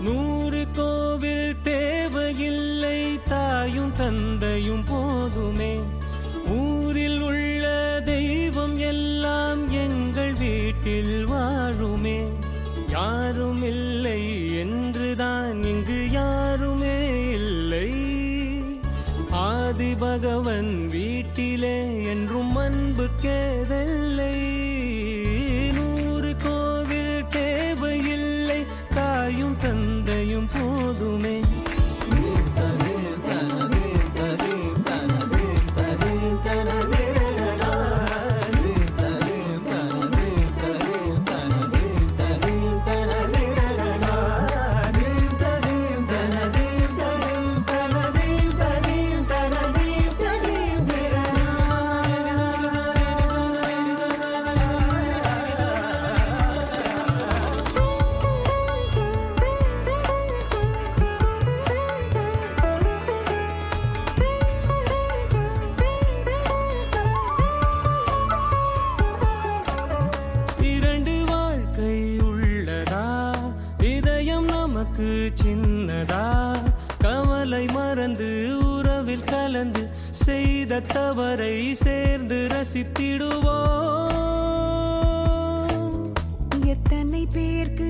100 கோவில் தேவையில்லை, தாயும் தந்தையும் போதுமே. ஊரில் உள்ள தெய்வம் எல்லாம் எங்கள் வீட்டில் வாழுமே. யாரும் இல்லை என்றுதான் இங்கு யாருமே இல்லை. ஆதி பகவன் வீட்டிலே என்றும் அன்பு கேதல்லை. 100 கோவில் தேவையில்லை, தாயும் தந்தையும் போதுமே. சின்னதா கவலை மறந்து உறவில் கலந்து செய்த தவறை சேர்ந்து ரசித்திடுவோம். எத்தனை பேருக்கு